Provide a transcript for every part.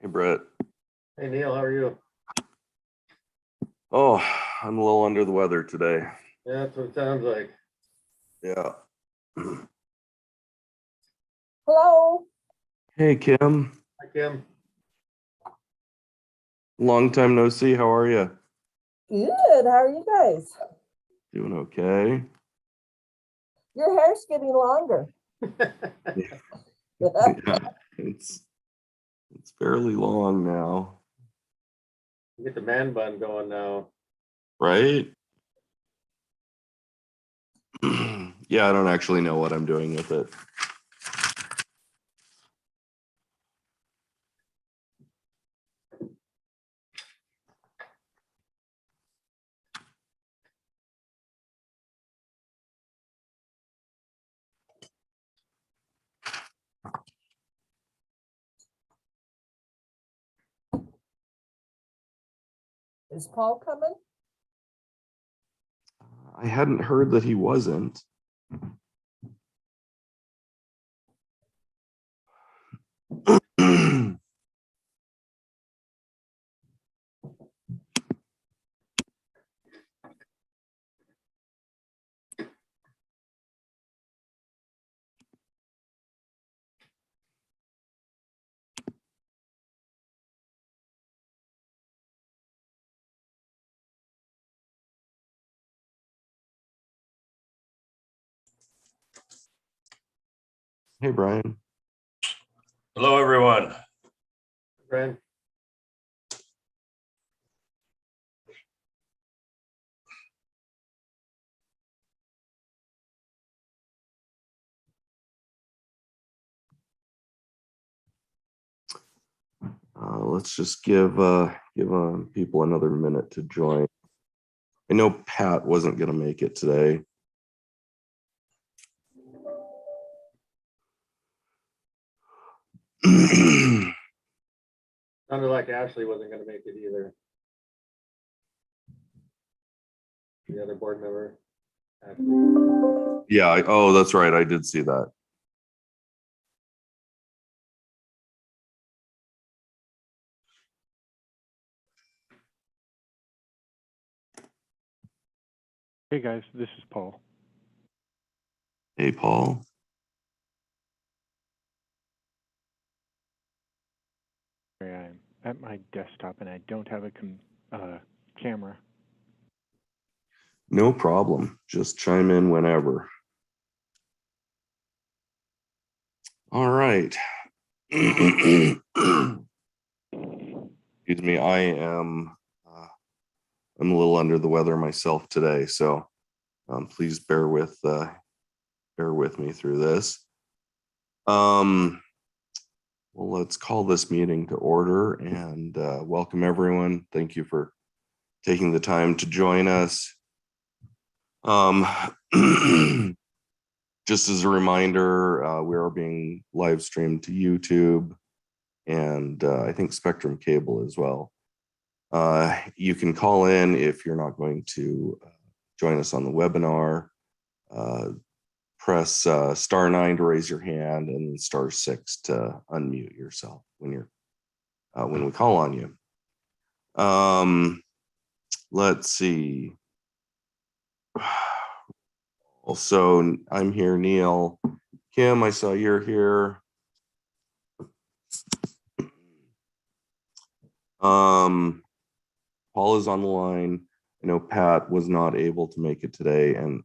Hey, Brett. Hey, Neil, how are you? Oh, I'm a little under the weather today. Yeah, that's what it sounds like. Yeah. Hello. Hey, Kim. Hi, Kim. Long time no see. How are you? Good. How are you guys? Doing okay. Your hair's getting longer. Yeah, it's fairly long now, Get the man bun going now. right? Yeah, I don't actually know what I'm doing with it. Is Paul coming? I hadn't heard that he wasn't. Hey, Brian. Hello, everyone. Brian? Let's just give people another minute to join. I know Pat wasn't going to make it today. Sounded like Ashley wasn't going to make it either. The other board member. Ashley. Yeah. Oh, that's right. I did see that. Hey guys, this is Paul. Hey, Paul. I'm at my desktop and I don't have a camera. No problem. Just chime in whenever. All right. Excuse me. I'm a little under the weather myself today, so please bear with me through this. Well, let's call this meeting to order and welcome everyone. Thank you for taking the time to join us. Just as a reminder, we are being live streamed to YouTube and I think Spectrum Cable as well. You can call in if you're not going to join us on the webinar. Press *9 to raise your hand and *6 to unmute yourself when we call on you. Let's see. Also, I'm here, Neil. Kim, I saw you're here. Paul is on the line. I know Pat was not able to make it today, and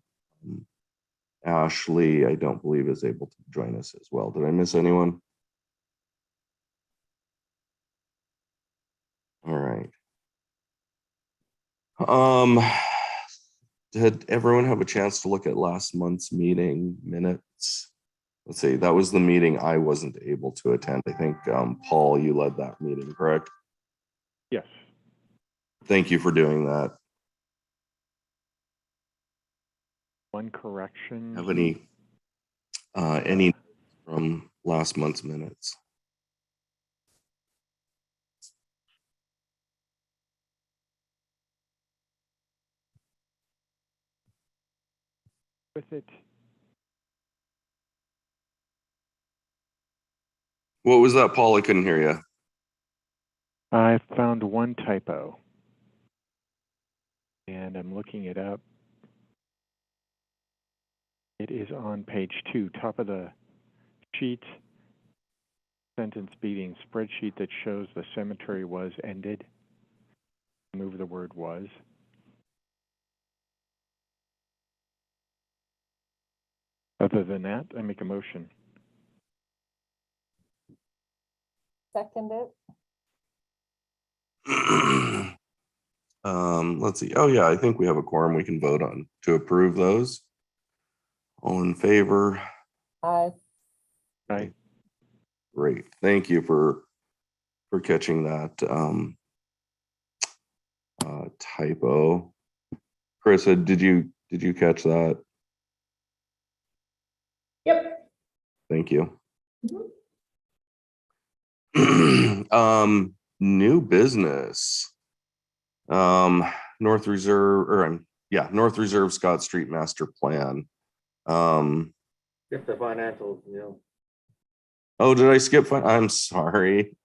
Ashley, I don't believe, is able to join us as well. Did I miss anyone? All right. Did everyone have a chance to look at last month's meeting minutes? Let's see, that was the meeting I wasn't able to attend. I think, Paul, you led that meeting, correct? Yes. Thank you for doing that. One correction. Have any from last month's minutes? With it. What was that, Paul? I couldn't hear you. I found one typo, and I'm looking it up. It is on page 2, top of the sheet, sentence beating spreadsheet that shows the cemetery was ended. Move the word was. Other than that, I make a motion. Second it. Let's see. Oh yeah, I think we have a quorum we can vote on to approve those. All in favor? Aye. Aye. Great. Thank you for catching that typo. Chris, did you catch that? Yep. Thank you. Mhm. New business. North Reserve North Reserve Scott Street Master Plan. Get the financials, Oh, did I skip? I'm sorry.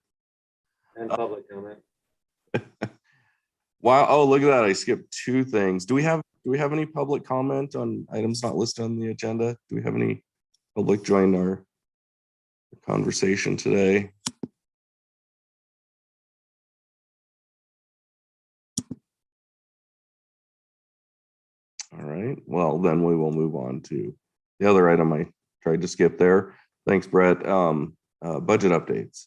and public comment. Wow. Oh, look at that. I skipped 2 things. Do we have any public comment on items not listed on the agenda? Do we have any public join our conversation today? All right. Well, then we will move on to the other item I tried to skip there. Thanks, Brett. Budget updates.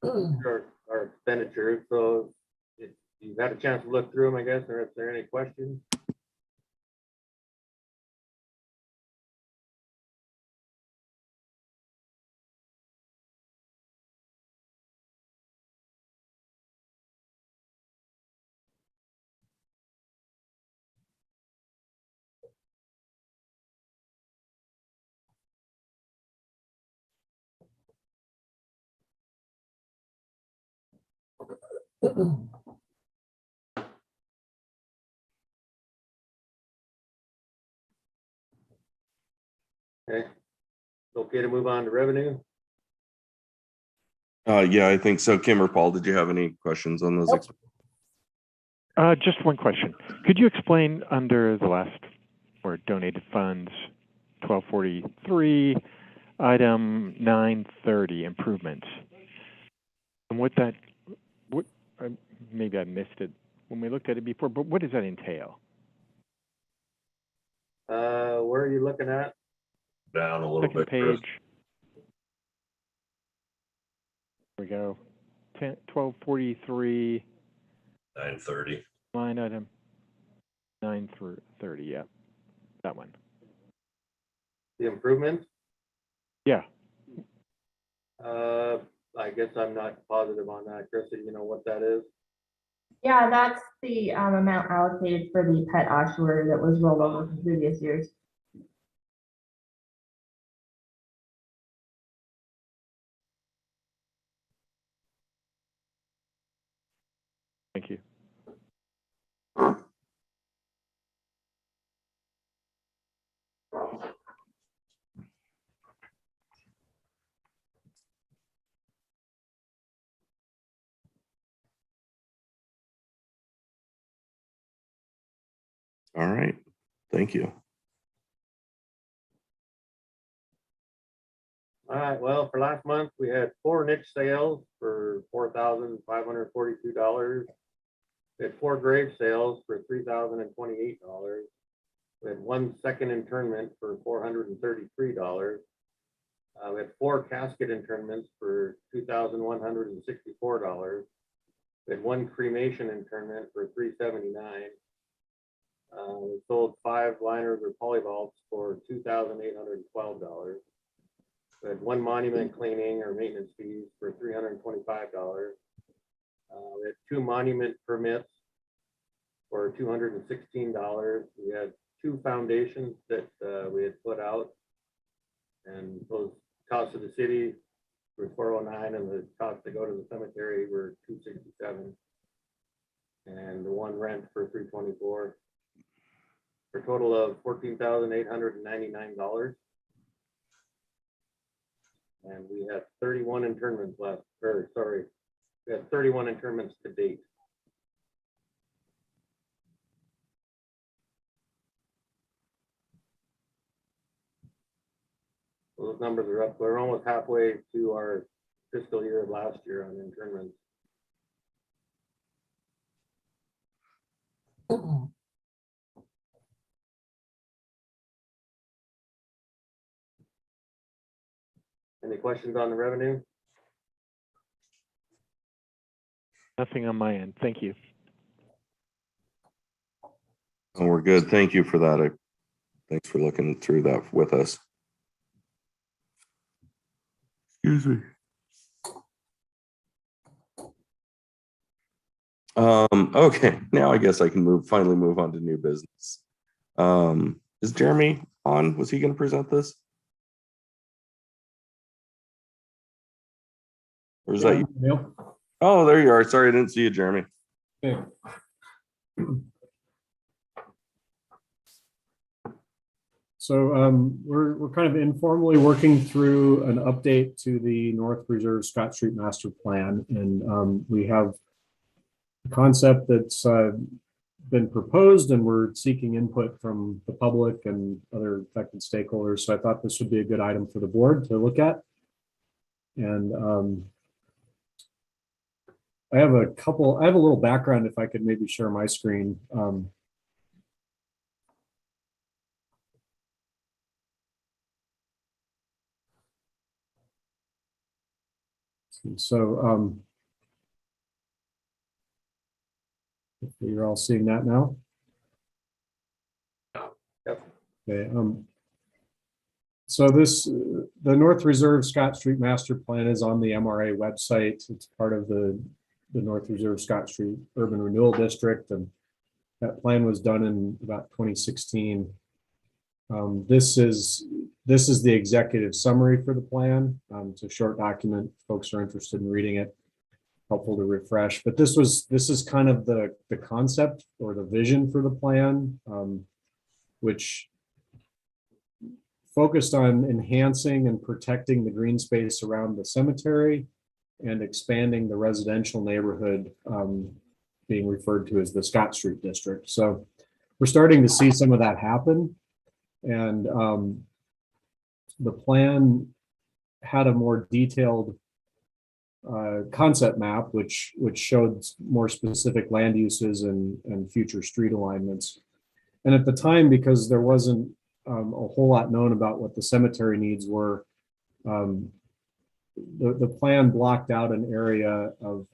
Our expenditures, so if you've had a chance to look through them, I guess, or if there are any questions. Okay. Okay to move on to revenue? Yeah, I think so. Kim or Paul, did you have any questions on those? Nope. Just one question. Could you explain under the last or donated funds, 1243, item 930, improvements, and what maybe I missed it when we looked at it before, but what does that entail? Where are you looking at? Down a little Second bit, Chris. page. Here we go. 1243, 930. line item 930. Yeah, that one. The improvements? Yeah. I guess I'm not positive on that. Chrissy, you know what that is? Yeah, that's the amount allocated for the pet ossuary that was rolled over from previous years. Thank you. All right. Thank you. All right, well, for last month, we had 4 niche sales for $4,542. We had 4 grave sales for $3,028. We had 1 second internment for $433. We had 4 casket internments for $2,164. We had 1 cremation internment for $379. We sold 5 liners or polyvaults for $2,812. We had 1 monument cleaning or maintenance fees for $325. We had 2 monument permits for $216. We had 2 foundations that we had put out, and those costs of the city were $409, and the cost to go to the cemetery were $267, and the 1 rent for $324, for a total of $14,899. And we have 31 internments left, or sorry, we have 31 internments to date. So those numbers are up. We're almost halfway to our fiscal year of last year on internments. Any questions on the revenue? Nothing on my end. Thank you. Oh, we're good. Thank you for that. Thanks for looking through that with us. Excuse me. Okay, now I guess I can finally move on to new business. Is Jeremy on? Was he going to present this? Or is that you? Neil? Oh, there you are. Sorry, I didn't see you, Jeremy. Okay. So we're kind of informally working through an update to the North Reserve Scott Street Master Plan, and we have a concept that's been proposed, and we're seeking input from the public and other affected stakeholders. So I thought this would be a good item for the board to look at. And I have a little background, if I could maybe share my screen. So you're all seeing that now? Yep. Okay. So the North Reserve Scott Street Master Plan is on the MRA website. It's part of the North Reserve Scott Street Urban Renewal District, and that plan was done in about 2016. This is the executive summary for the plan. It's a short document. Folks are interested in reading it. Helpful to refresh. But this is kind of the concept or the vision for the plan, which focused on enhancing and protecting the green space around the cemetery and expanding the residential neighborhood, being referred to as the Scott Street District. So we're starting to see some of that happen. And the plan had a more detailed concept map, which showed more specific land uses and future street alignments. And at the time, because there wasn't a whole lot known about what the cemetery needs were, the plan blocked out an area of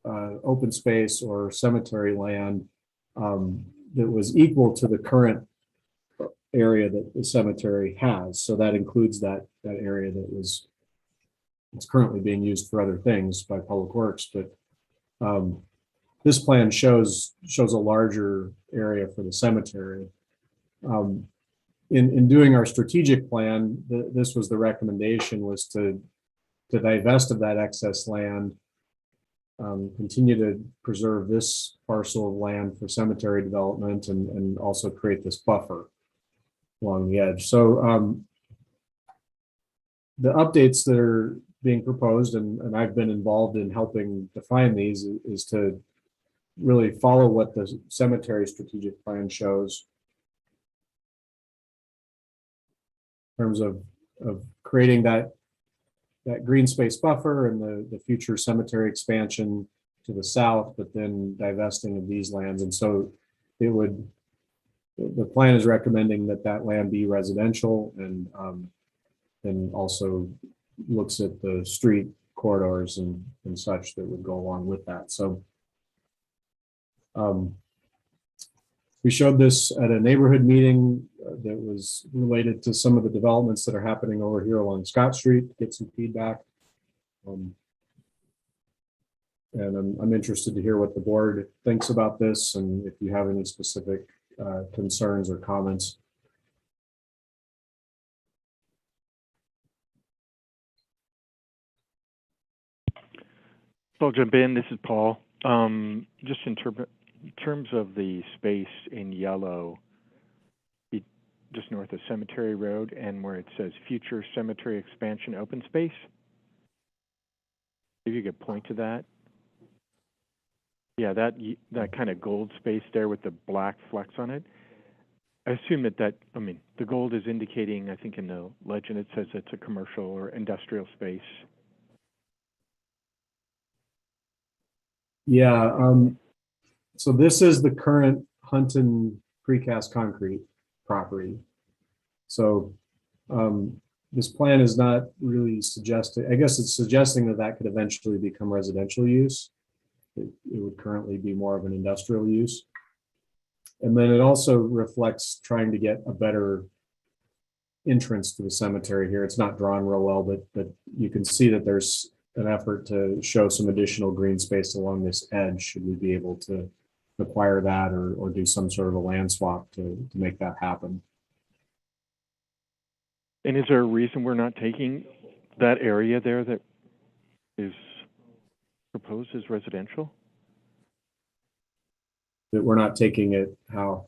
open space or cemetery land that was equal to the current area that the cemetery has. So that includes that area that it's currently being used for other things by Public Works. But this plan shows a larger area for the cemetery. In doing our strategic plan, this was the recommendation, was to divest of that excess land, continue to preserve this parcel of land for cemetery development, and also create this buffer along the edge. So the updates that are being proposed, and I've been involved in helping define these, is to really follow what the cemetery strategic plan shows in terms of creating that green space buffer and the future cemetery expansion to the south, but then divesting of these lands. And so the plan is recommending that land be residential, and also looks at the street corridors and such that would go along with that. So we showed this at a neighborhood meeting that was related to some of the developments that are happening over here along Scott Street, to get some feedback. And I'm interested to hear what the board thinks about this, and if you have any specific concerns or comments. So I'll jump in. This is Paul. Just in terms of the space in yellow, just north of Cemetery Road and where it says future cemetery expansion open space. If you could point to that. Yeah, that kind of gold space there with the black flecks on it. I assume I mean, the gold is indicating, I think in the legend it says it's a commercial or industrial space. Yeah, so this is the current Hunton precast concrete property. So this plan is not really suggesting, I guess it's suggesting that that could eventually become residential use. It would currently be more of an industrial use. And then it also reflects trying to get a better entrance to the cemetery here. It's not drawn real well, but you can see that there's an effort to show some additional green space along this edge, should we be able to acquire that or do some sort of a land swap to make that happen. And is there a reason we're not taking that area there that is proposed as residential? That we're not taking it how?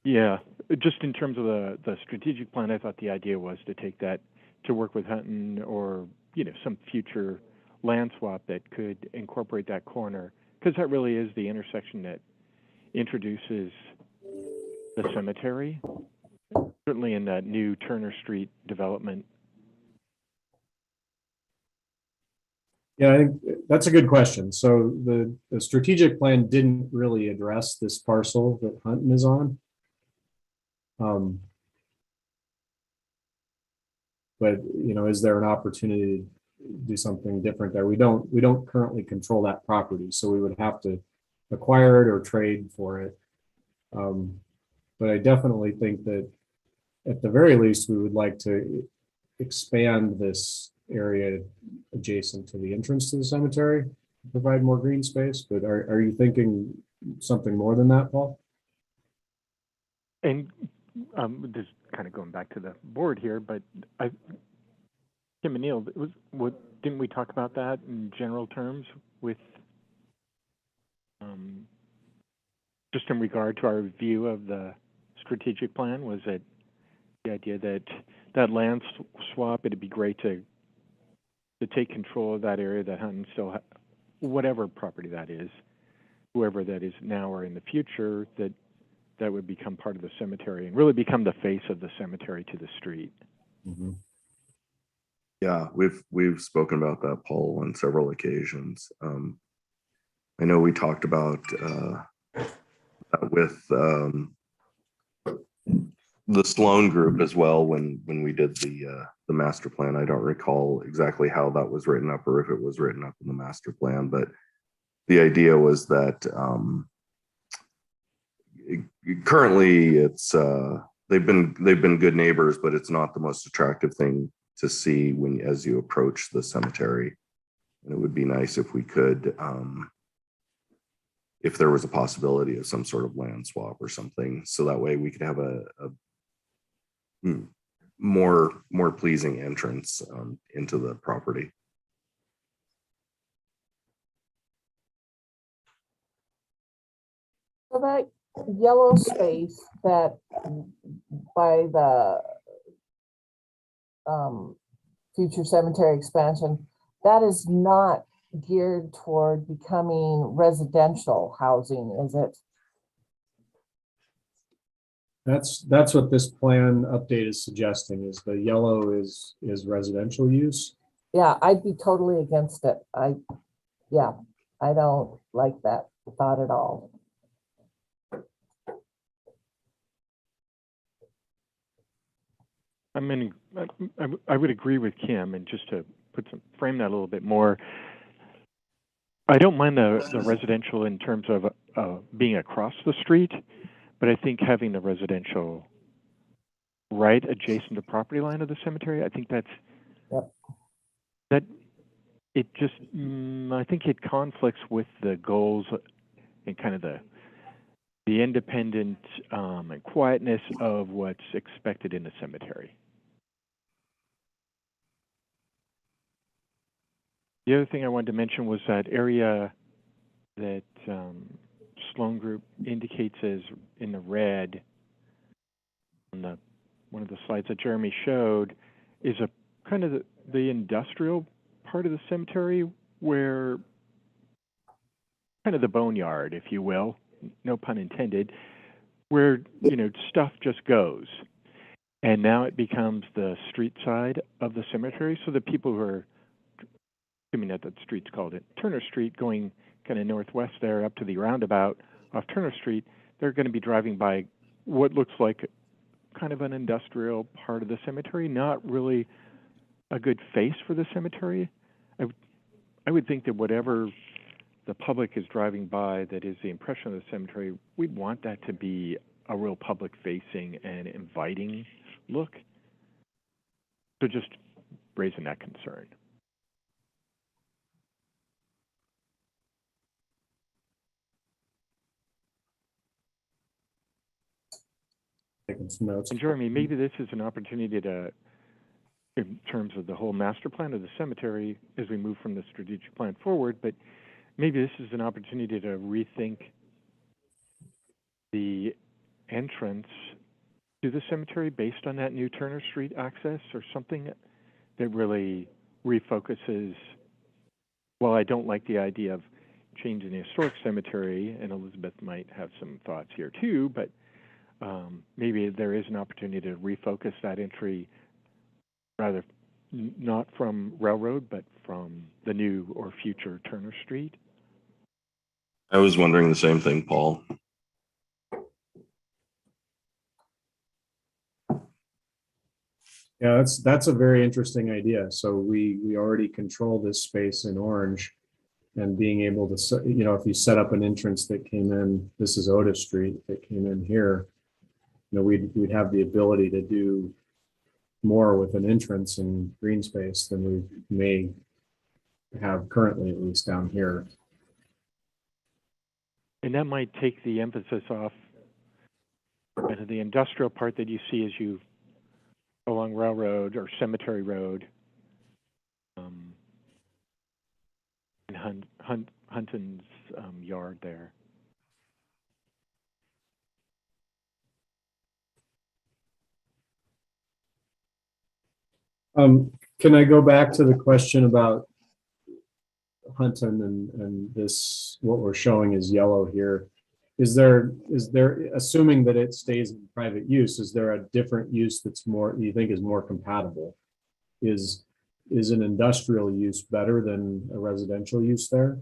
Yeah, just in terms of the strategic plan, I thought the idea was to take that to work with Hunton or, some future land swap that could incorporate that corner, because that really is the intersection that introduces the cemetery, certainly in that new Turner Street development. Yeah, I think that's a good question. So the strategic plan didn't really address this parcel that Hunton is on. But is there an opportunity to do something different there? We don't currently control that property, so we would have to acquire it or trade for it. But I definitely think that at the very least, we would like to expand this area adjacent to the entrance to the cemetery, provide more green space. But are you thinking something more than that, Paul? And just kind of going back to the board here, but Kim and Neil, didn't we talk about that in general terms with just in regard to our review of the strategic plan? Was it the idea that land swap, it'd be great to take control of that area that Hunton still whatever property that is, whoever that is now or in the future, that would become part of the cemetery and really become the face of the cemetery to the street. Mm-hmm. Yeah, we've spoken about that, Paul, on several occasions. I know we talked about with the Sloan group as well when we did the master plan. I don't recall exactly how that was written up or if it was written up in the master plan, but the idea was that currently it's they've been good neighbors, but it's not the most attractive thing to see as you approach the cemetery. And it would be nice if we could, if there was a possibility of some sort of land swap or something, so that way we could have a more pleasing entrance into the property. So that yellow space that by the future cemetery expansion, that is not geared toward becoming residential housing, is it? That's what this plan update is suggesting, is the yellow is residential use. Yeah, I'd be totally against it. I don't like that thought at all. I mean, I would agree with Kim, and just to frame that a little bit more, I don't mind the residential in terms of being across the street, but I think having the residential right adjacent to property line of the cemetery, I think that's Yep. that it just I think it conflicts with the goals and kind of the independent and quietness of what's expected in the cemetery. The other thing I wanted to mention was that area that Sloan Group indicates as in the red on the one of the slides that Jeremy showed, is a kind of the industrial part of the cemetery, where kind of the boneyard, if you will, no pun intended, where, you know, stuff just goes. And now it becomes the street side of the cemetery, so the people who are, assuming that street's called it Turner Street, going kind of northwest there up to the roundabout off Turner Street, they're going to be driving by what looks like kind of an industrial part of the cemetery, not really a good face for the cemetery. I would think that whatever the public is driving by that is the impression of the cemetery, we'd want that to be a real public-facing and inviting look. So just raising that concern. Taking some notes. And Jeremy, maybe this is an opportunity to, in terms of the whole master plan of the cemetery, as we move from the strategic plan forward, but maybe this is an opportunity to rethink the entrance to the cemetery based on that new Turner Street access, or something that really refocuses. Well, I don't like the idea of changing the historic cemetery, and Elizabeth might have some thoughts here too, but maybe there is an opportunity to refocus that entry rather not from Railroad, but from the new or future Turner Street. I was wondering the same thing, Paul. Yeah, that's a very interesting idea. So we already control this space in orange, and being able to, you know, if you set up an entrance that came in, this is Otis Street that came in here, you know, we'd have the ability to do more with an entrance and green space than we may have currently, at least down here. And that might take the emphasis off kind of the industrial part that you see as you go along Railroad or Cemetery Road, and Hunton's yard there. Can I go back to the question about Hunton and this, what we're showing is yellow here? Is there, assuming that it stays in private use, is there a different use that's more, you think is more compatible? Is an industrial use better than a residential use there?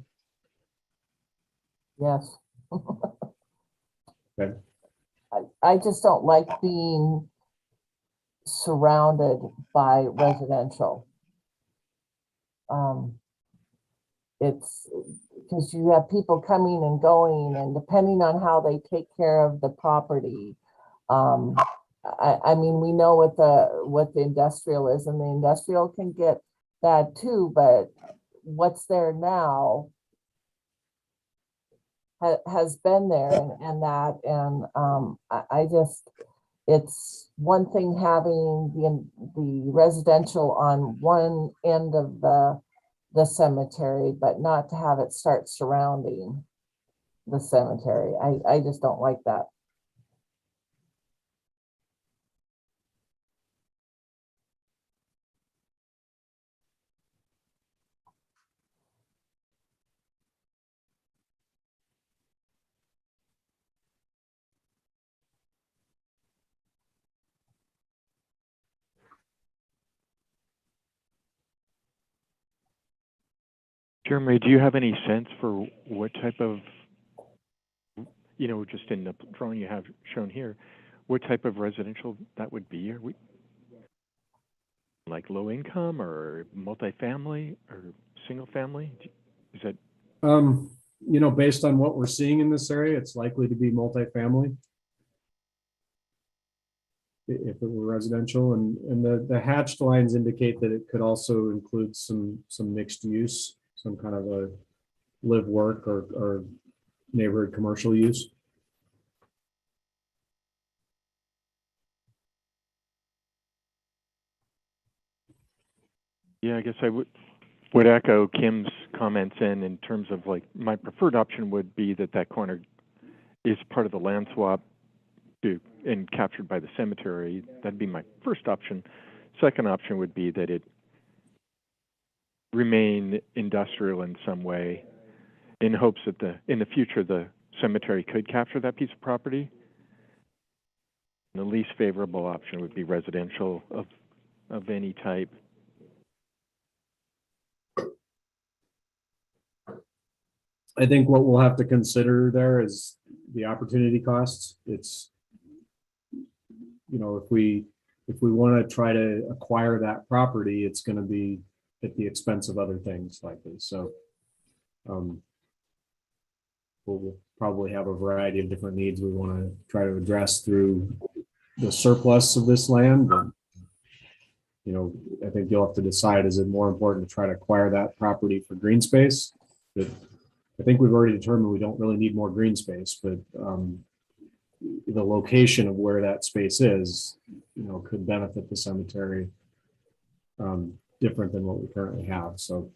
Yes. Okay. I just don't like being surrounded by residential. It's because you have people coming and going, and depending on how they take care of the property. I mean, we know what the industrial is, and the industrial can get bad too, but what's there now has been there, and I just, it's one thing having the residential on one end of the cemetery, but not to have it start surrounding the cemetery. I just don't like that. Jeremy, do you have any sense for what type of, you know, just in the drawing you have shown here, what type of residential that would be? Are we like low income or multifamily or single family? Is that? You know, based on what we're seeing in this area, it's likely to be multifamily. If it were residential, and the hatched lines indicate that it could also include some mixed use, some kind of a live work or neighborhood commercial use. Yeah, I guess I would echo Kim's comments in terms of, like, my preferred option would be that corner is part of the land swap and captured by the cemetery. That'd be my first option. Second option would be that it remain industrial in some way, in hopes that in the future the cemetery could capture that piece of property. And the least favorable option would be residential of any type. I think what we'll have to consider there is the opportunity costs. It's, if we want to try to acquire that property, it's going to be at the expense of other things likely. So we'll probably have a variety of different needs we want to try to address through the surplus of this land. But, I think you'll have to decide, is it more important to try to acquire that property for green space? But I think we've already determined we don't really need more green space, but the location of where that space is, could benefit the cemetery different than what we currently have. So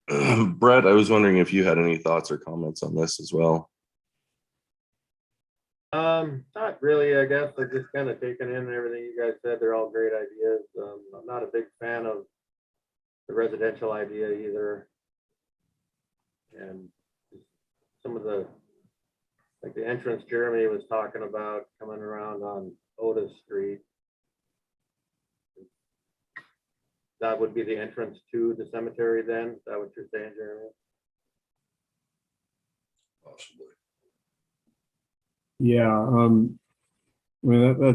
Brett, I was wondering if you had any thoughts or comments on this as well. Not really, I guess. I just kind of taken in everything you guys said. They're all great ideas. I'm not a big fan of the residential idea either. And some of like the entrance Jeremy was talking about coming around on Otis Street. That would be the entrance to the cemetery then? Is that what you're saying, Jeremy? Possibly. yeah, I mean,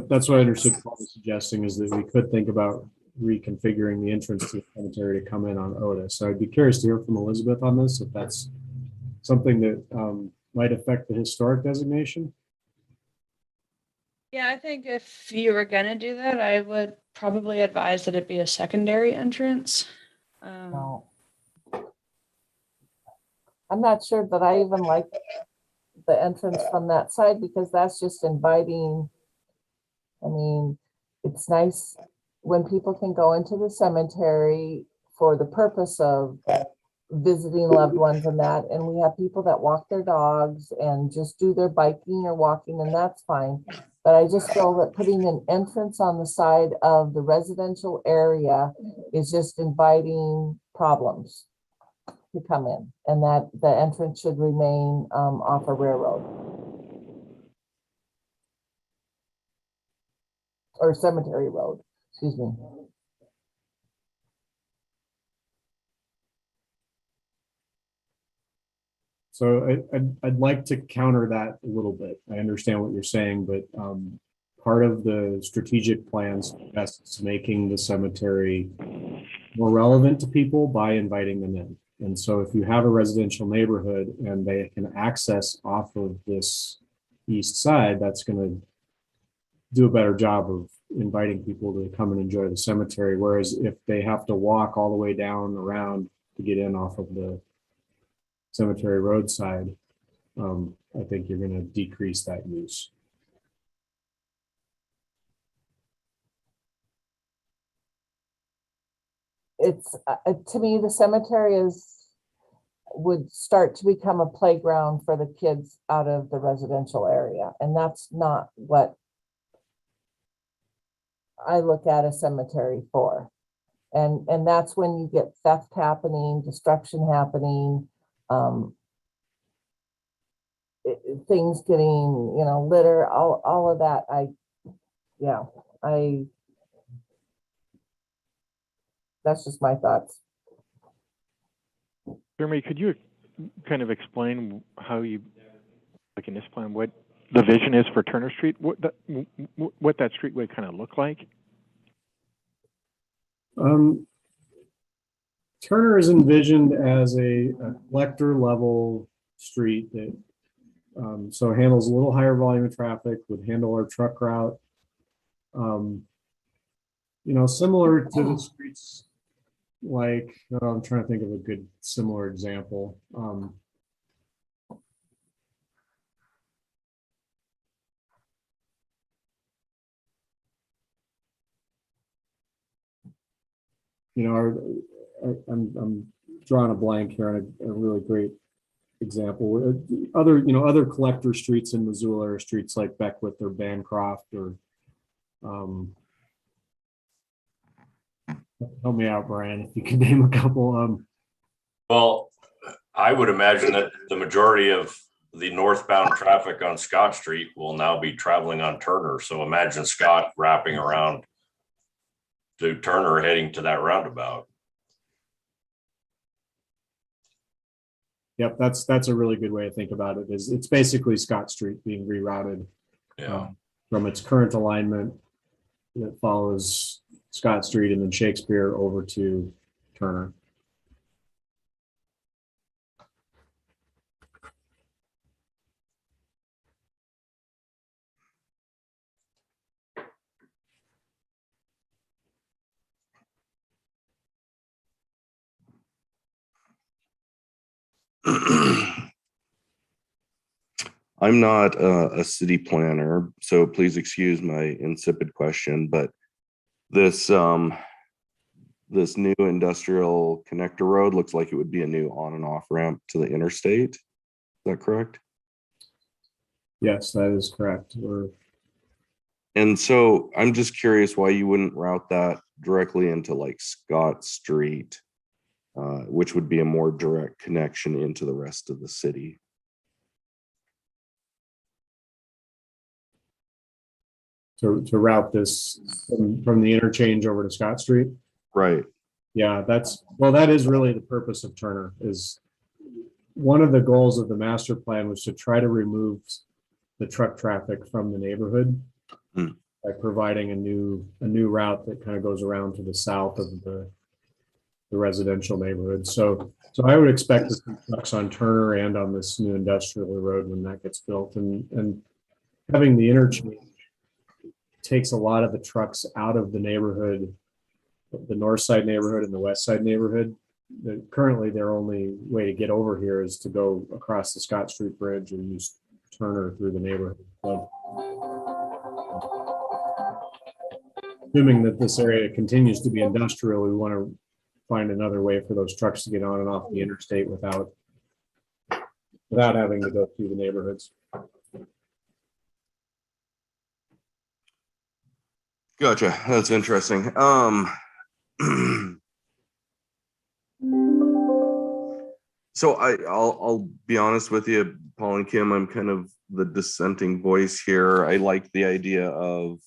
that's what I understood Paul was suggesting, is that we could think about reconfiguring the entrance to the cemetery to come in on Otis. So I'd be curious to hear from Elizabeth on this, if that's something that might affect the historic designation. Yeah, I think if you were gonna do that, I would probably advise that it be a secondary entrance. No. I'm not sure that I even like the entrance from that side, because that's just inviting. I mean, it's nice when people can go into the cemetery for the purpose of visiting loved ones and that, and we have people that walk their dogs and just do their biking or walking, and that's fine. But I just feel that putting an entrance on the side of the residential area is just inviting problems to come in, and that the entrance should remain off a railroad or cemetery road, excuse me. So I'd like to counter that a little bit. I understand what you're saying, but part of the strategic plans is making the cemetery more relevant to people by inviting them in. And so if you have a residential neighborhood and they can access off of this east side, that's going to do a better job of inviting people to come and enjoy the cemetery. Whereas if they have to walk all the way down around to get in off of the cemetery roadside, I think you're going to decrease that use. It's to me, the cemetery would start to become a playground for the kids out of the residential area, and that's not what I look at a cemetery for. And that's when you get theft happening, destruction happening, things getting, litter, all of that. That's just my thoughts. Jeremy, could you kind of explain how you, like in this plan, what the vision is for Turner Street, what that street would kind of look like? Turner is envisioned as a collector level street that so handles a little higher volume of traffic, would handle our truck route. Similar to the streets, like, I'm trying to think of a good similar example. I'm drawing a blank here on a really great example. Other collector streets in Missoula are streets like Beckwith or Bancroft or, help me out, Brian, if you can name a couple. Well, I would imagine that the majority of the northbound traffic on Scott Street will now be traveling on Turner. So imagine Scott wrapping around to Turner heading to that roundabout. Yep, that's a really good way to think about it. Is it's basically Scott Street being rerouted Yeah. from its current alignment that follows Scott Street and then Shakespeare over to Turner. I'm not a city planner, so please excuse my insipid question, but this this new industrial connector road looks like it would be a new on and off ramp to the interstate. Is that correct? Yes, that is correct. And so I'm just curious why you wouldn't route that directly into like Scott Street, which would be a more direct connection into the rest of the city. To route this from the interchange over to Scott Street. Right. Yeah, that is really the purpose of Turner. Is one of the goals of the master plan was to try to remove the truck traffic from the neighborhood by providing a new route that kind of goes around to the south of the residential neighborhood. So I would expect to see trucks on Turner and on this new industrial road when that gets built, and having the interchange takes a lot of the trucks out of the neighborhood, the north side neighborhood and the west side neighborhood. Currently, their only way to get over here is to go across the Scott Street Bridge and use Turner through the neighborhood. So, assuming that this area continues to be industrial, we want to find another way for those trucks to get on and off the interstate without having to go through the neighborhoods. Gotcha. That's interesting. So I'll be honest with you, Paul and Kim, I'm kind of the dissenting voice here. I like the idea of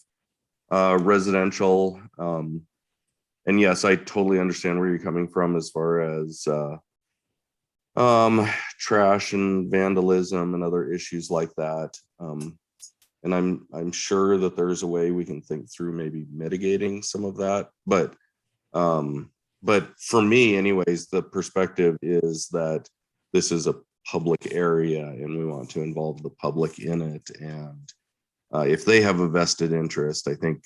residential. And yes, I totally understand where you're coming from as far as trash and vandalism and other issues like that. And I'm sure that there's a way we can think through maybe mitigating some of that. But for me, anyways, the perspective is that this is a public area and we want to involve the public in it. And if they have a vested interest, I think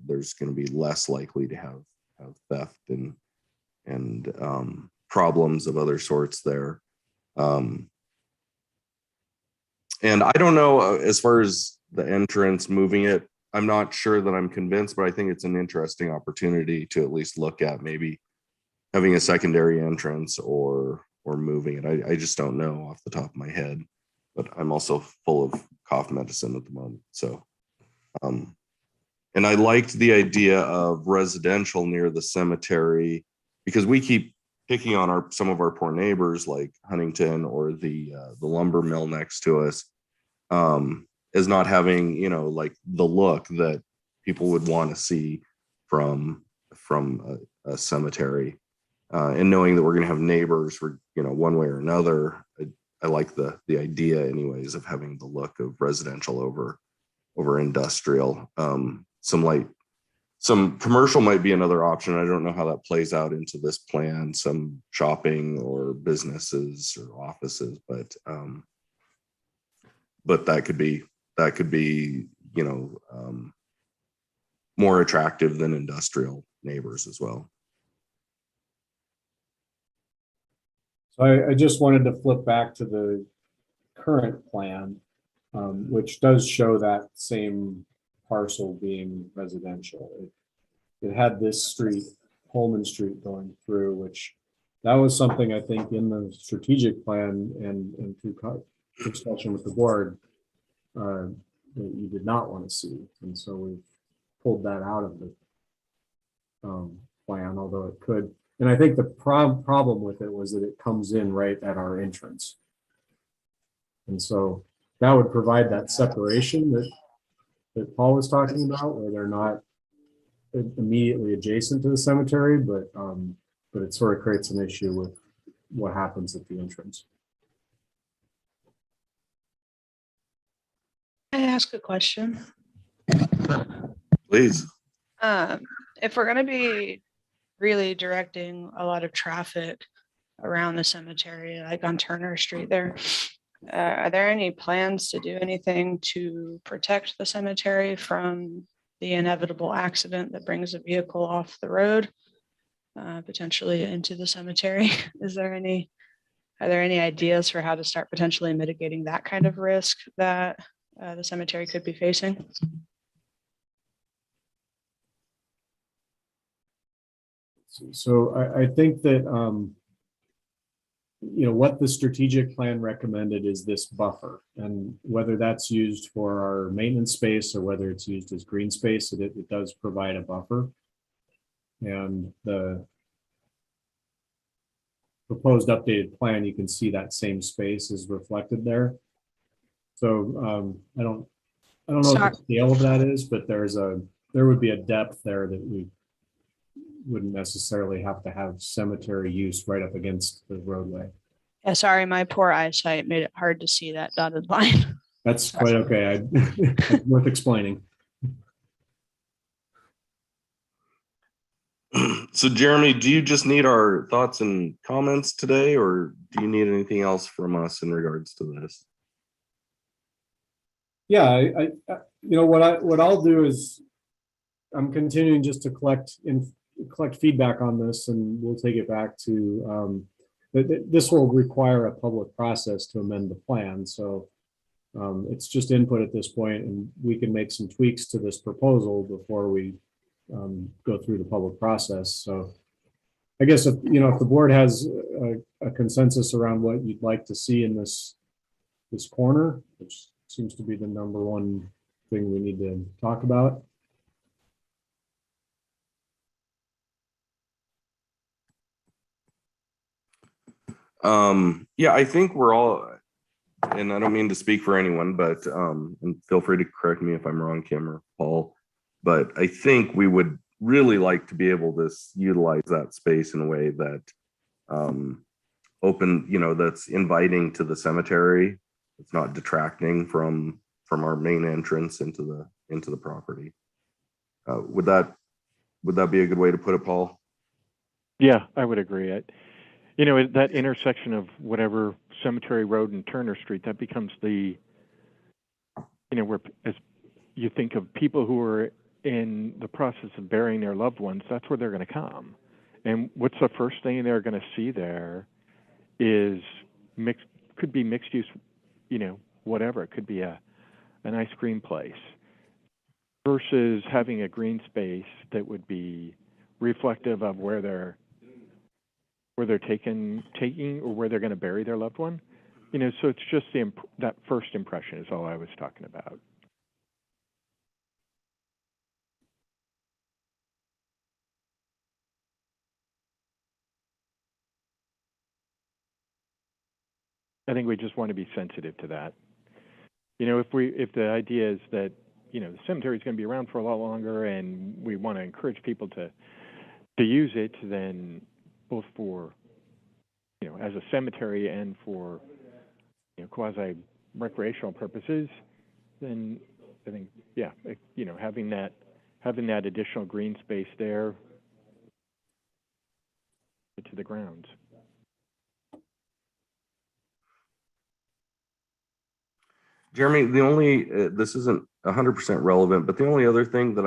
there's going to be less likely to have theft and problems of other sorts there. And I don't know, as far as the entrance, moving it, I'm not sure that I'm convinced, but I think it's an interesting opportunity to at least look at maybe having a secondary entrance or moving it. I just don't know off the top of my head, but I'm also full of cough medicine at the moment. So, and I liked the idea of residential near the cemetery because we keep picking on some of our poor neighbors like Huntington or the lumber mill next to us, as not having, like the look that people would want to see from a cemetery, and knowing that we're going to have neighbors for, one way or another. I like the idea anyways of having the look of residential over industrial. Some commercial might be another option. I don't know how that plays out into this plan, some shopping or businesses or offices, but that could be, more attractive than industrial neighbors as well. So I just wanted to flip back to the current plan, which does show that same parcel being residential. It had this street Holman Street going through, which that was something I think in the strategic plan and through discussion with the board that you did not want to see. And so we've pulled that out of the plan, although it could. And I think the problem with it was that it comes in right at our entrance. And so that would provide that separation that Paul was talking about, where they're not immediately adjacent to the cemetery, but it sort of creates an issue with what happens at the entrance. Can I ask a question? Please. If we're gonna be really directing a lot of traffic around the cemetery, like on Turner Street there, are there any plans to do anything to protect the cemetery from the inevitable accident that brings a vehicle off the road, potentially into the cemetery? Are there any ideas for how to start potentially mitigating that kind of risk that the cemetery could be facing? So I think that, what the strategic plan recommended is this buffer, and whether that's used for our maintenance space or whether it's used as green space, it does provide a buffer. And the proposed updated plan, you can see that same space is reflected there. So I don't know what the scale of that is, but there would be a depth there that we wouldn't necessarily have to have cemetery use right up against the roadway. Yeah, sorry, my poor eyesight made it hard to see that dotted line. That's quite okay. Worth explaining. So Jeremy, do you just need our thoughts and comments today, or do you need anything else from us in regards to this? Yeah, what I'll do is I'm continuing just to collect feedback on this, and we'll take it back to this will require a public process to amend the plan. So it's just input at this point, and we can make some tweaks to this proposal before we go through the public process. So I guess if the board has a consensus around what you'd like to see in this corner, which seems to be the number one thing we need to talk about. Yeah, I think we're all, and I don't mean to speak for anyone, but and feel free to correct me if I'm wrong, Kim or Paul, but I think we would really like to be able to utilize that space in a way that that's inviting to the cemetery. It's not detracting from our main entrance into the property. Would that be a good way to put it, Paul? Yeah, I would agree. That intersection of whatever Cemetery Road and Turner Street, that becomes where, as you think of people who are in the process of burying their loved ones, that's where they're going to come. And what's the first thing they're going to see there is could be mixed use, whatever. It could be an ice cream place versus having a green space that would be reflective of where they're taking or where they're going to bury their loved one. So it's just that first impression is all I was talking about. I think we just want to be sensitive to that. If the idea is that, the cemetery is going to be around for a lot longer and we want to encourage people to use it, then both for, as a cemetery and for, quasi recreational purposes, then I think, yeah, having that additional green space there to the grounds. Jeremy, this isn't 100% relevant, but the only other thing that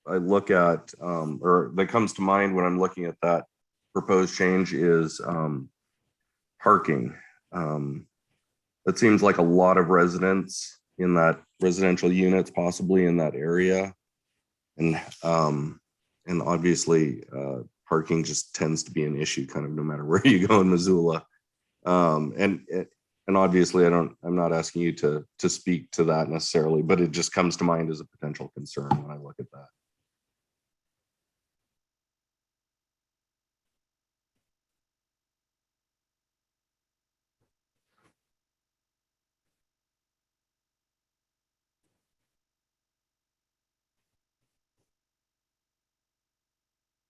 I look at or that comes to mind when I'm looking at that proposed change is parking. It seems like a lot of residents in that residential units, possibly in that area, and obviously parking just tends to be an issue kind of no matter where you go in Missoula. And obviously I'm not asking you to speak to that necessarily, but it just comes to mind as a potential concern when I look at that.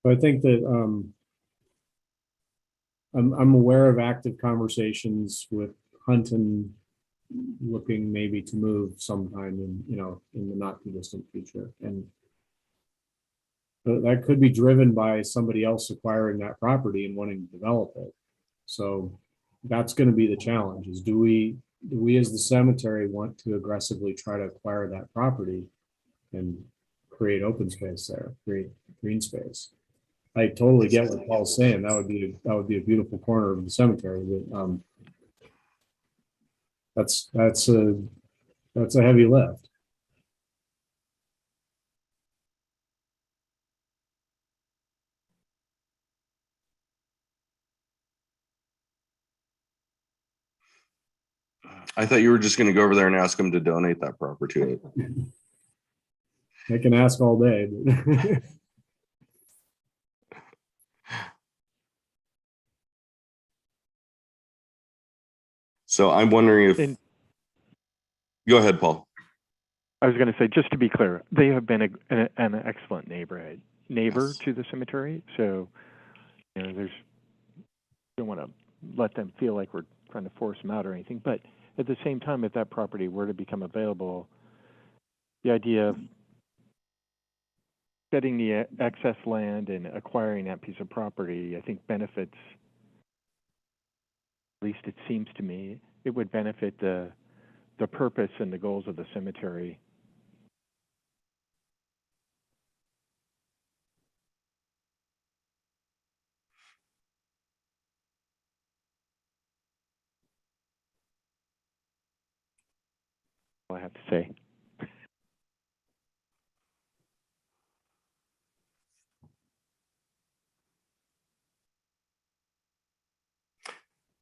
So I think that I'm aware of active conversations with Hunton looking maybe to move sometime in, in the not too distant future. And that could be driven by somebody else acquiring that property and wanting to develop it. So that's going to be the challenge is do we as the cemetery want to aggressively try to acquire that property and create open space there, create green space? I totally get what Paul's saying. That would be a beautiful corner of the cemetery, but that's a heavy lift. I thought you were just going to go over there and ask them to donate that property to it. I can ask all day. But So I'm wondering if. And- Go ahead, Paul. I was going to say, just to be clear, they have been an excellent neighbor Yes. to the cemetery. So, don't want to let them feel like we're trying to force them out or anything. But at the same time, if that property were to become available, the idea of getting the excess land and acquiring that piece of property, I think benefits, at least it seems to me, it would benefit the purpose and the goals of the cemetery. All I have to say.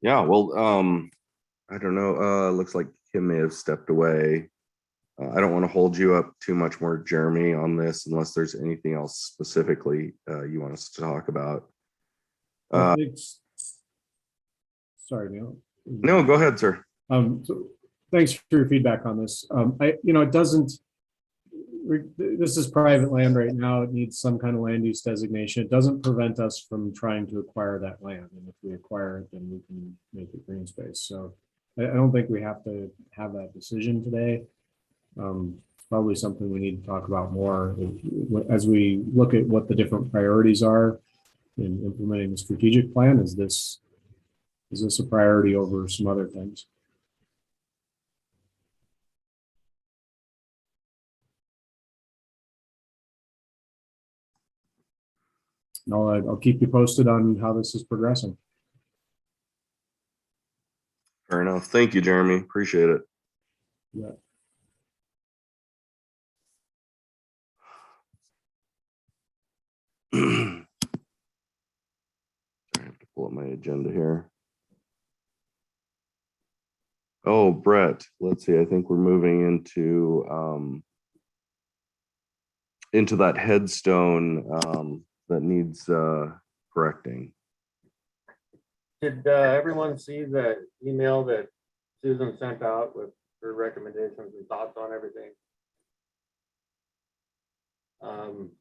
Yeah, well, I don't know. Looks like Kim may have stepped away. I don't want to hold you up too much more, Jeremy, on this, unless there's anything else specifically you want us to talk about. Sorry, Neil. No, go ahead, sir. So thanks for your feedback on this. It doesn't. This is private land right now. It needs some kind of land use designation. It doesn't prevent us from trying to acquire that land. And if we acquire it, then we can make it green space. So I don't think we have to have that decision today. Probably something we need to talk about more as we look at what the different priorities are in implementing the strategic plan. Is this a priority over some other things? No, I'll keep you posted on how this is progressing. Fair enough. Thank you, Jeremy. Appreciate it. Yeah. I have to pull up my agenda here. Oh, Brett, let's see. I think we're moving into that headstone that needs correcting. Did everyone see the email that Susan sent out with her recommendations and thoughts on everything?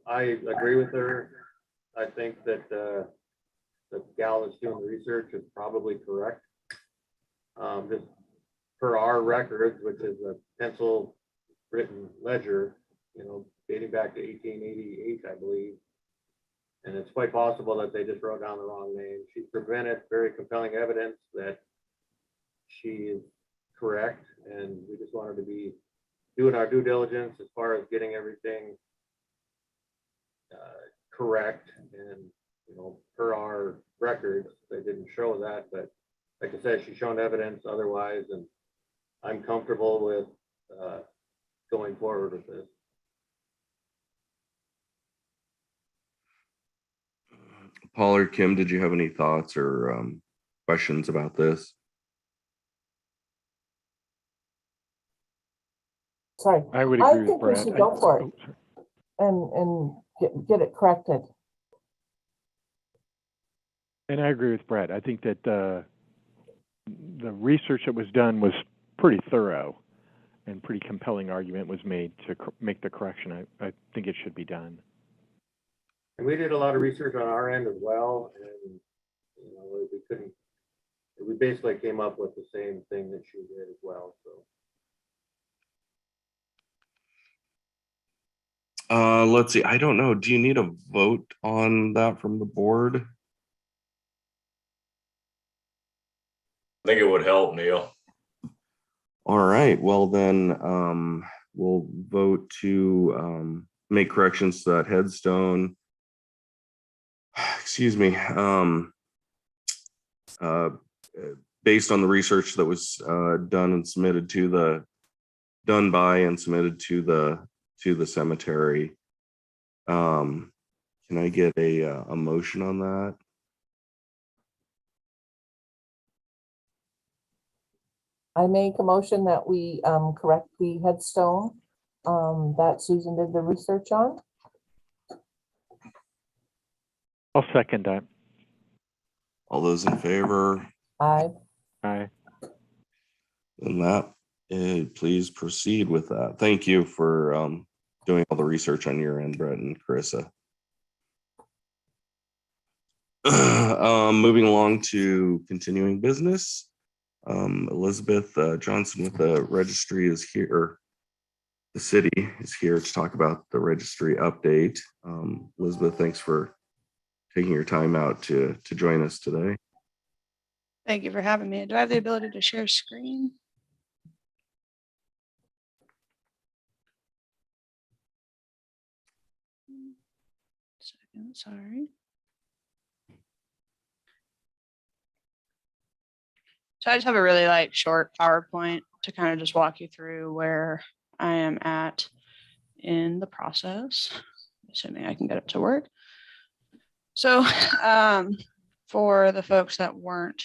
I agree with her. I think that the gal that's doing the research is probably correct. Just per our records, which is a pencil written ledger, dating back to 1888, I believe. And it's quite possible that they just wrote down the wrong name. She presented very compelling evidence that she is correct, and we just wanted to be doing our due diligence as far as getting everything correct. And per our records, they didn't show that, but like I said, she's shown evidence otherwise, and I'm comfortable with going forward with this. Paul or Kim, did you have any thoughts or questions about this? Sorry, I would I agree with think we Brad. should go for it Oh, sorry. and get it corrected. And I agree with Brad. I think that the research that was done was pretty thorough, and pretty compelling argument was made to make the correction. I think it should be done. And we did a lot of research on our end as well, and, you know, we basically came up with the same thing that she did as well, so. Let's see. I don't know. Do you need a vote on that from the board? I think it would help, Neil. All right. Well, then we'll vote to make corrections to that headstone. Excuse me. Based on the research that was done and submitted to the cemetery. Can I get a motion on that? I make a motion that we correct the headstone that Susan did the research on. I'll second that. All those in favor? Aye. Aye. And that, please proceed with that. Thank you for doing all the research on your end, Brett and Carissa. Moving along to continuing business. Elizabeth Johnson with the registry is here. The city is here to talk about the registry update. Elizabeth, thanks for taking your time out to join us today. Thank you for having me. Do I have the ability to share screen? Second, sorry. So I just have a really short PowerPoint to kind of just walk you through where I am at in the process, assuming I can get it to work. So for the folks that weren't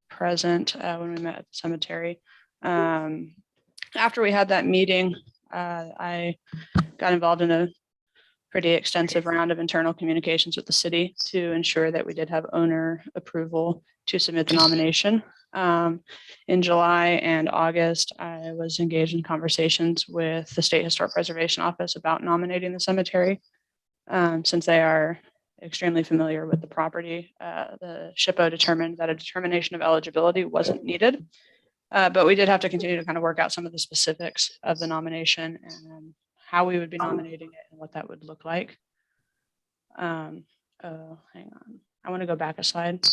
present when we met at the cemetery, after we had that meeting, I got involved in a pretty extensive round of internal communications with the city to ensure that we did have owner approval to submit the nomination. In July and August, I was engaged in conversations with the State Historic Preservation Office about nominating the cemetery. Since they are extremely familiar with the property, the SHPO determined that a determination of eligibility wasn't needed. But we did have to continue to kind of work out some of the specifics of the nomination and how we would be nominating it and what that would look like. Oh, hang on. I want to go back a slide,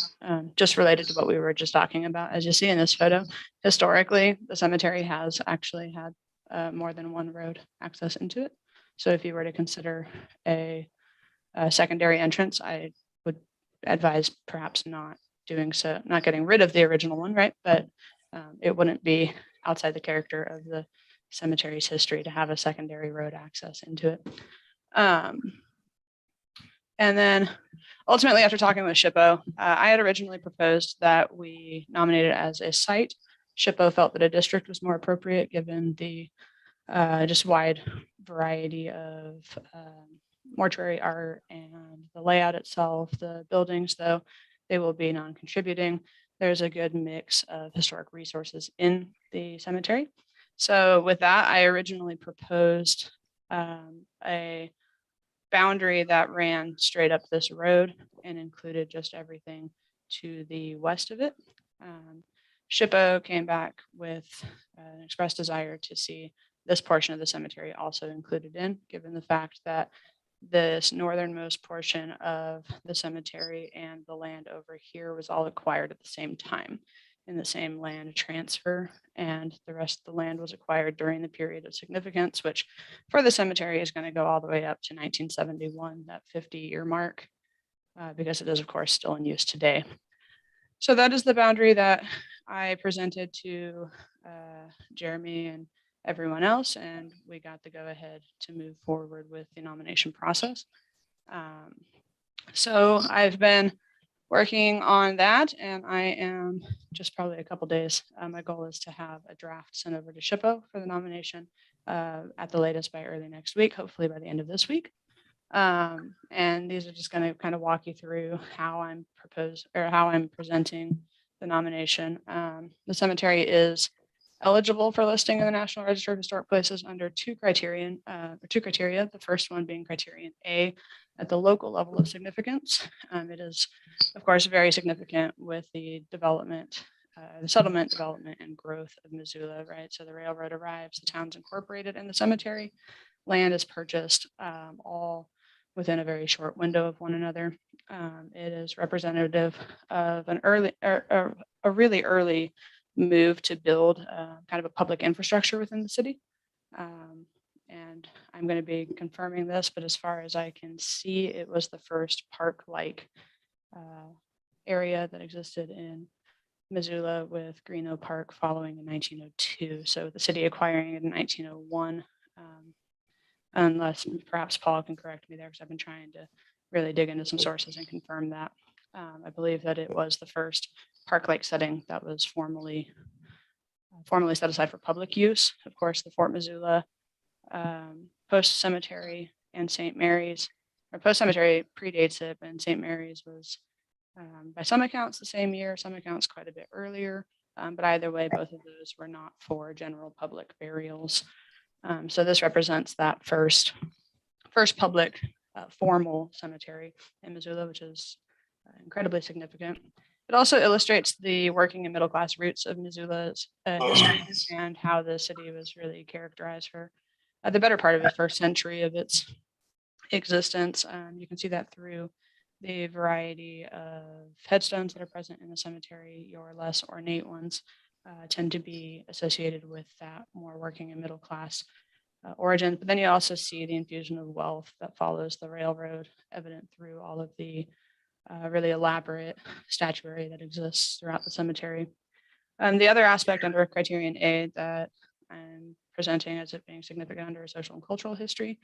just related to what we were just talking about. As you see in this photo, historically, the cemetery has actually had more than one road access into it. So if you were to consider a secondary entrance, I would advise perhaps not doing so, not getting rid of the original one, right? But it wouldn't be outside the character of the cemetery's history to have a secondary road access into it. And then ultimately, after talking with SHPO, I had originally proposed that we nominate it as a site. SHPO felt that a district was more appropriate given the just wide variety of mortuary art and the layout itself. The buildings, though they will be non-contributing, there's a good mix of historic resources in the cemetery. So with that, I originally proposed a boundary that ran straight up this road and included just everything to the west of it. SHPO came back with an express desire to see this portion of the cemetery also included in, given the fact that this northernmost portion of the cemetery and the land over here was all acquired at the same time in the same land transfer, and the rest of the land was acquired during the period of significance, which for the cemetery is going to go all the way up to 1971, that 50-year mark, because it is of course still in use today. So that is the boundary that I presented to Jeremy and everyone else, and we got the go ahead to move forward with the nomination process. So I've been working on that, and I am just probably a couple days. My goal is to have a draft sent over to SHPO for the nomination at the latest by early next week, hopefully by the end of this week. And these are just going to kind of walk you through how I'm presenting the nomination. The cemetery is eligible for listing in the National Register of Historic Places under two criteria. The first one being Criterion A at the local level of significance. It is, of course, very significant with the development, the settlement, development, and growth of Missoula, right? So the railroad arrives, the town's incorporated in the cemetery, land is purchased, all within a very short window of one another. It is representative of an a really early move to build kind of a public infrastructure within the city. And I'm going to be confirming this, but as far as I can see, it was the first park-like area that existed in Missoula, with Greeno Park following in 1902. So the city acquiring it in 1901. Unless perhaps Paul can correct me there, because I've been trying to really dig into some sources and confirm that. I believe that it was the first park-like setting that was formally set aside for public use. Of course, the Fort Missoula Post Cemetery and St. Mary's, or Post Cemetery predates it, and St. Mary's was by some accounts the same year, some accounts quite a bit earlier. But either way, both of those were not for general public burials. So this represents that first public formal cemetery in Missoula, which is incredibly significant. It also illustrates the working and middle class roots of Missoula's history and how the city was really characterized for the better part of the first century of its existence. You can see that through the variety of headstones that are present in the cemetery. Your less ornate ones tend to be associated with that more working and middle class origin. But then you also see the infusion of wealth that follows the railroad, evident through all of the really elaborate statuary that exists throughout the cemetery. The other aspect under Criterion A that I'm presenting as it being significant under social and cultural history,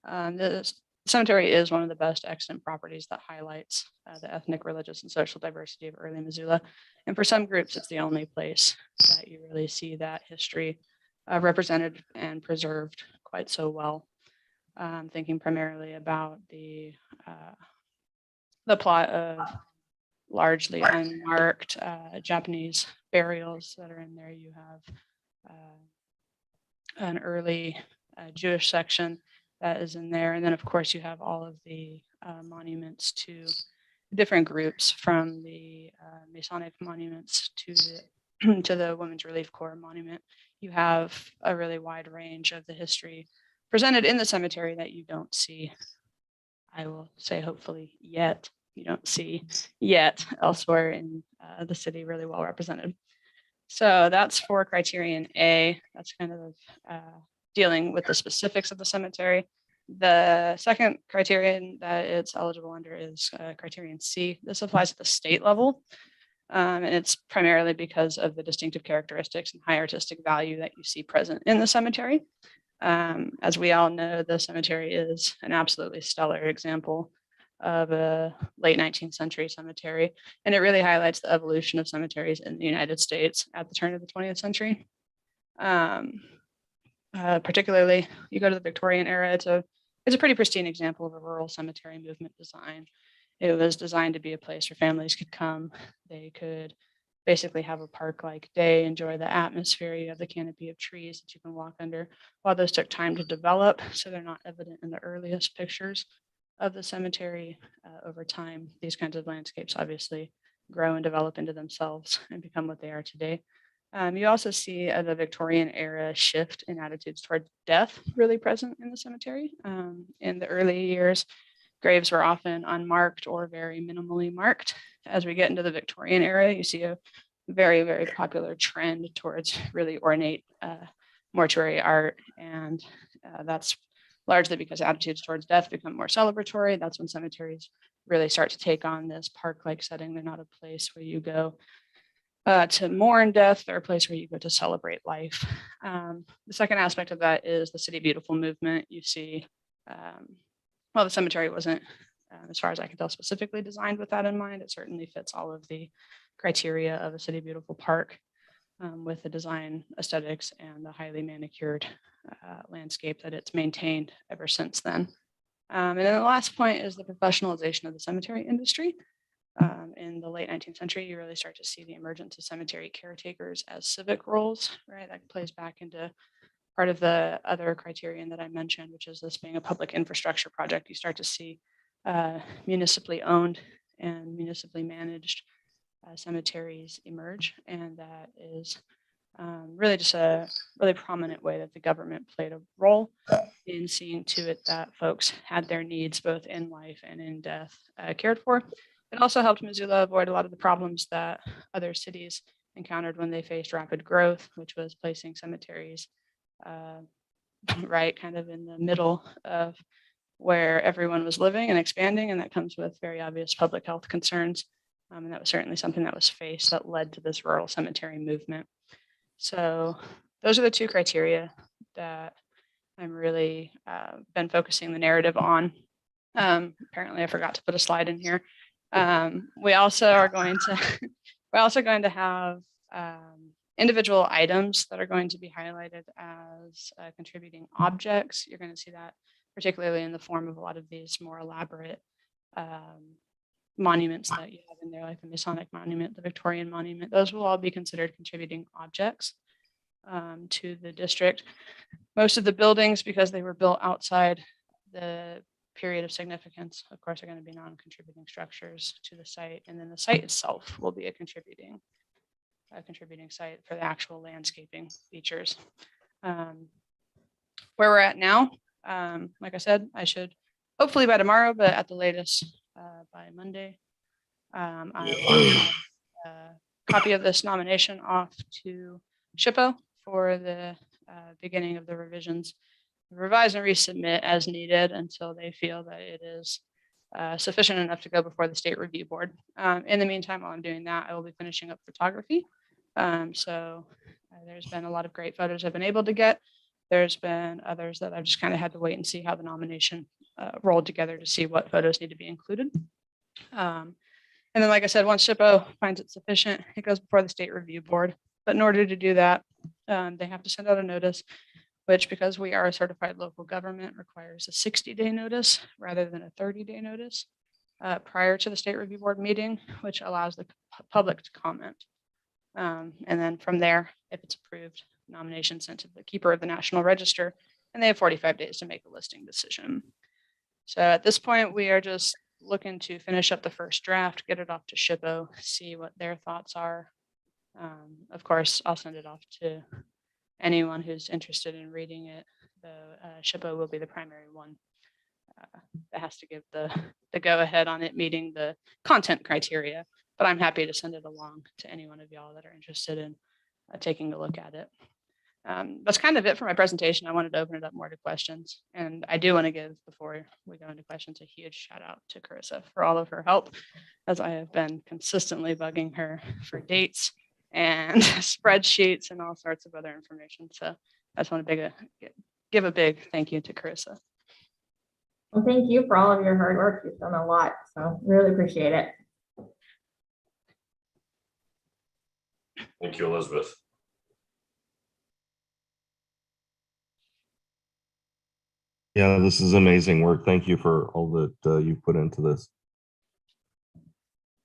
the cemetery is one of the best extant properties that highlights the ethnic, religious, and social diversity of early Missoula. And for some groups, it's the only place that you really see that history represented and preserved quite so well. Thinking primarily about the plot of largely unmarked Japanese burials that are in there. You have an early Jewish section that is in there. And then, of course, you have all of the monuments to different groups, from the Masonic monuments to the to the Women's Relief Corps monument. You have a really wide range of the history presented in the cemetery that you don't see, I will say hopefully yet, you don't see yet elsewhere in the city, really well represented. So that's for Criterion A. That's kind of dealing with the specifics of the cemetery. The second criterion that it's eligible under is Criterion C. This applies at the state level. And it's primarily because of the distinctive characteristics and high artistic value that you see present in the cemetery. As we all know, the cemetery is an absolutely stellar example of a late 19th century cemetery, and it really highlights the evolution of cemeteries in the United States at the turn of the 20th century. Particularly, you go to the Victorian era, it's a pretty pristine example of a rural cemetery movement design. It was designed to be a place where families could come. They could basically have a park-like day, enjoy the atmosphere. You have the canopy of trees that you can walk under. While those took time to develop, so they're not evident in the earliest pictures of the cemetery, over time, these kinds of landscapes obviously grow and develop into themselves and become what they are today. You also see the Victorian era shift in attitudes toward death really present in the cemetery. In the early years, graves were often unmarked or very minimally marked. As we get into the Victorian era, you see a very, very popular trend towards really ornate mortuary art. And that's largely because attitudes towards death become more celebratory. That's when cemeteries really start to take on this park-like setting. They're not a place where you go to mourn death. They're a place where you go to celebrate life. The second aspect of that is the City Beautiful movement. You see, well, the cemetery wasn't as far as I can tell, specifically designed with that in mind. It certainly fits all of the criteria of a City Beautiful park, with the design aesthetics and the highly manicured landscape that it's maintained ever since then. And then the last point is the professionalization of the cemetery industry. In the late 19th century, you really start to see the emergence of cemetery caretakers as civic roles, right? That plays back into part of the other criterion that I mentioned, which is this being a public infrastructure project. You start to see municipally owned and municipally managed cemeteries emerge, and that is really just a really prominent way that the government played a role in seeing to it that folks had their needs both in life and in death cared for. It also helped Missoula avoid a lot of the problems that other cities encountered when they faced rapid growth, which was placing cemeteries right kind of in the middle of where everyone was living and expanding, and that comes with very obvious public health concerns. And that was certainly something that was faced that led to this rural cemetery movement. So those are the two criteria that I'm really been focusing the narrative on. Apparently I forgot to put a slide in here. We also are going to, we're also going to have individual items that are going to be highlighted as contributing objects. You're going to see that particularly in the form of a lot of these more elaborate monuments that you have in there, like the Masonic Monument, the Victorian Monument. Those will all be considered contributing objects to the district. Most of the buildings, because they were built outside the period of significance, of course, are going to be non-contributing structures to the site, and then the site itself will be a contributing site for the actual landscaping features. Where we're at now, like I said, I should hopefully by tomorrow, but at the latest by Monday, I will have a copy of this nomination off to SHPO for the beginning of the revisions. Revise and resubmit as needed until they feel that it is sufficient enough to go before the state review board. In the meantime, while I'm doing that, I will be finishing up photography. So there's been a lot of great photos I've been able to get. There's been others that I've just kind of had to wait and see how the nomination rolled together to see what photos need to be included. And then, like I said, once SHPO finds it sufficient, it goes before the state review board. But in order to do that, they have to send out a notice, which, because we are a certified local government, requires a 60-day notice rather than a 30-day notice prior to the state review board meeting, which allows the public to comment. And then from there, if it's approved, nomination sent to the keeper of the National Register, and they have 45 days to make a listing decision. So at this point, we are just looking to finish up the first draft, get it off to SHPO, see what their thoughts are. Of course, I'll send it off to anyone who's interested in reading it. The SHPO will be the primary one that has to give the go ahead on it meeting the content criteria, but I'm happy to send it along to any one of y'all that are interested in taking a look at it. That's kind of it for my presentation. I wanted to open it up more to questions, and I do want to give, before we go into questions, a huge shout out to Carissa for all of her help, as I have been consistently bugging her for dates and spreadsheets and all sorts of other information. So I just want to give a big thank you to Carissa. Well, thank you for all of your hard work. You've done a lot, so really appreciate it. Thank you, Elizabeth. Yeah, this is amazing work. Thank you for all that you put into this.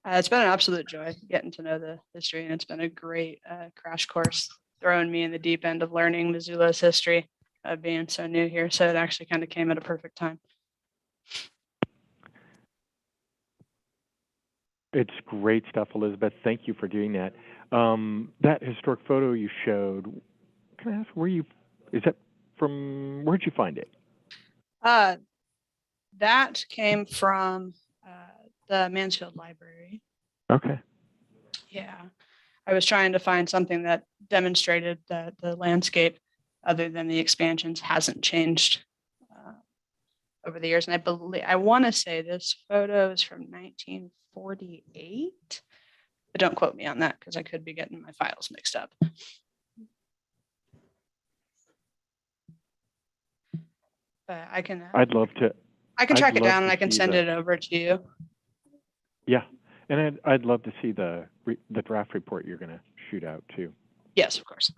It's been an absolute joy getting to know the history, and it's been a great crash course, throwing me in the deep end of learning Missoula's history, being so new here. So it actually kind of came at a perfect time. It's great stuff, Elizabeth. Thank you for doing that. That historic photo you showed, can I ask where'd you find it? That came from the Mansfield Library. Okay. Yeah, I was trying to find something that demonstrated that the landscape, other than the expansions, hasn't changed over the years. And I want to say this photo is from 1948, but don't quote me on that because I could be getting my files mixed up. But I can. I'd love to I can I'd track it love down and to I can see send the- it over to you. Yeah, and I'd love to see the draft report you're going to shoot out too. Yes, of course.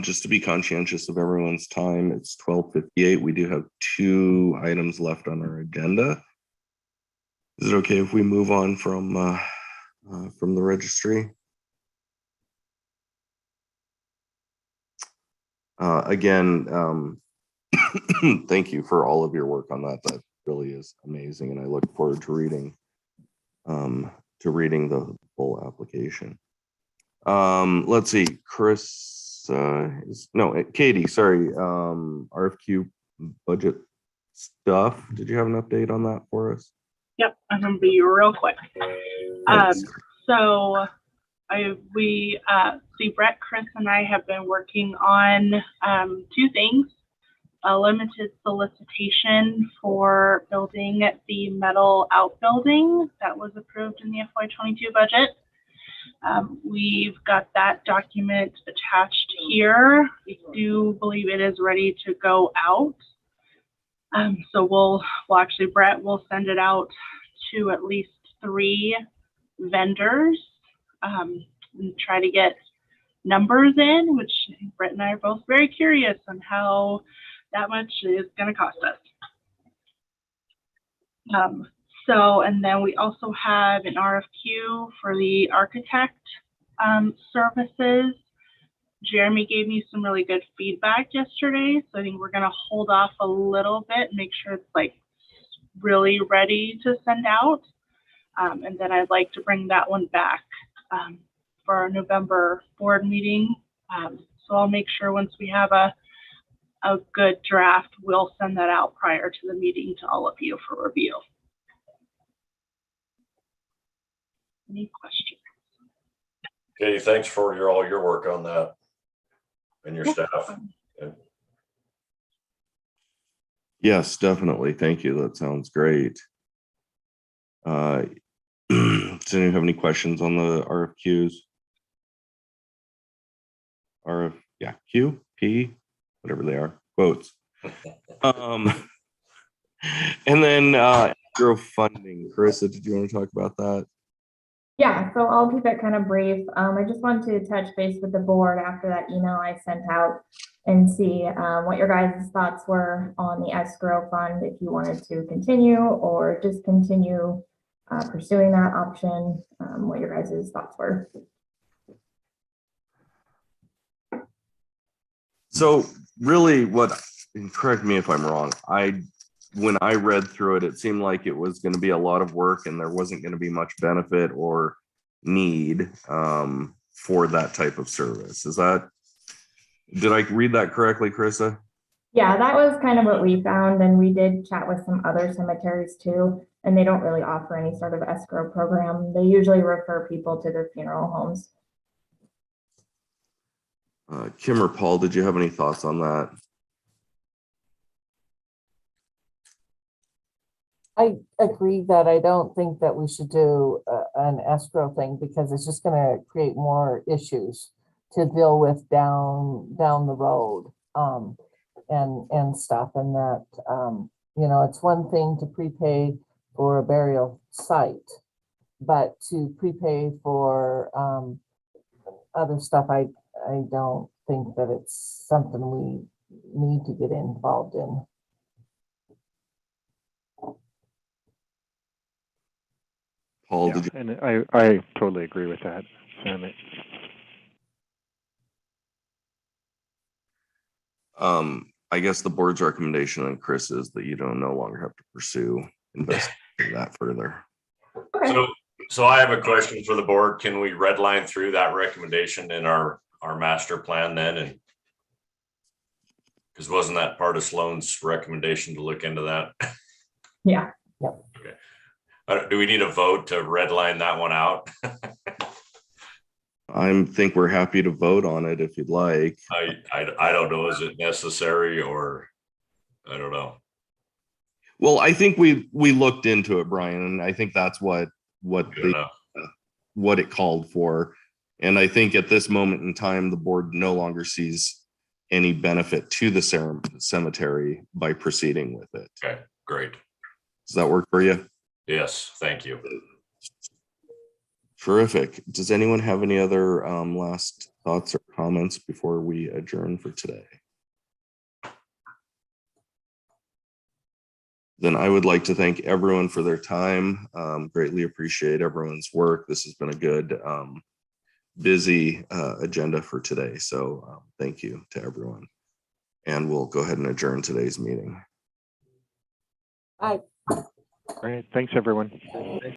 Just to be conscientious of everyone's time, it's 12:58. We do have 2 items left on our agenda. Is it okay if we move on from the registry? Again, thank you for all of your work on that. That really is amazing, and I look forward to reading the full application. Let's see, Katie, sorry, RFQ budget stuff. Did you have an update on that for us? Yep, I'm gonna be real quick. Thanks. So Brett, Chris, and I have been working on 2 things. A limited solicitation for building the metal outbuilding that was approved in the FY22 budget. We've got that document attached here. We do believe it is ready to go out. So Brett will send it out to at least 3 vendors and try to get numbers in, which Brett and I are both very curious on how that much is going to cost us. And then we also have an RFQ for the architect services. Jeremy gave me some really good feedback yesterday, so I think we're going to hold off a little bit, make sure it's like really ready to send out. And then I'd like to bring that one back for our November board meeting. So I'll make sure once we have a good draft, we'll send that out prior to the meeting to all of you for review. Any questions? Okay, thanks for all your work on that and your staff. Yes, definitely. Thank you. That sounds great. Does anyone have any questions on the RFQs? Q, P, whatever they are, quotes. And then escrow funding. Carissa, did you want to talk about that? Yeah, so I'll keep it kind of brief. I just wanted to touch base with the board after that email I sent out and see what your guys' thoughts were on the escrow fund, if you wanted to continue or discontinue pursuing that option, what your guys' thoughts were. So really and correct me if I'm wrong, when I read through it, it seemed like it was going to be a lot of work and there wasn't going to be much benefit or need for that type of service. Did I read that correctly, Carissa? Yeah, that was kind of what we found, and we did chat with some other cemeteries too, and they don't really offer any sort of escrow program. They usually refer people to their funeral homes. Kim or Paul, did you have any thoughts on that? I agree that I don't think that we should do an escrow thing because it's just gonna create more issues to deal with down the road, and stuff, and that, it's one thing to prepay for a burial site, but to prepay for, other stuff, I don't think that it's something we need to get involved in. Paul, Yeah, did you? and I totally agree with that, Sam. I guess the board's recommendation on Chris is that you don't no longer have to pursue investigating that further. Okay. So I have a question for the board. Can we redline through that recommendation in our master plan then? And because wasn't that part of Sloan's recommendation to look into that? Yeah. Okay. Do we need a vote to redline that one out? I think we're happy to vote on it if you'd like. I don't know. Is it necessary or I don't know. Well, I think we looked into it, Brian, and I think that's what Good enough. it called for. And I think at this moment in time, the board no longer sees any benefit to the cemetery by proceeding with it. Okay, great. Does that work for you? Yes, thank you. Terrific. Does anyone have any other last thoughts or comments before we adjourn for today? Then I would like to thank everyone for their time. Greatly appreciate everyone's work. This has been a good, busy agenda for today. So thank you to everyone. And we'll go ahead and adjourn today's meeting. Bye. All right, thanks, everyone.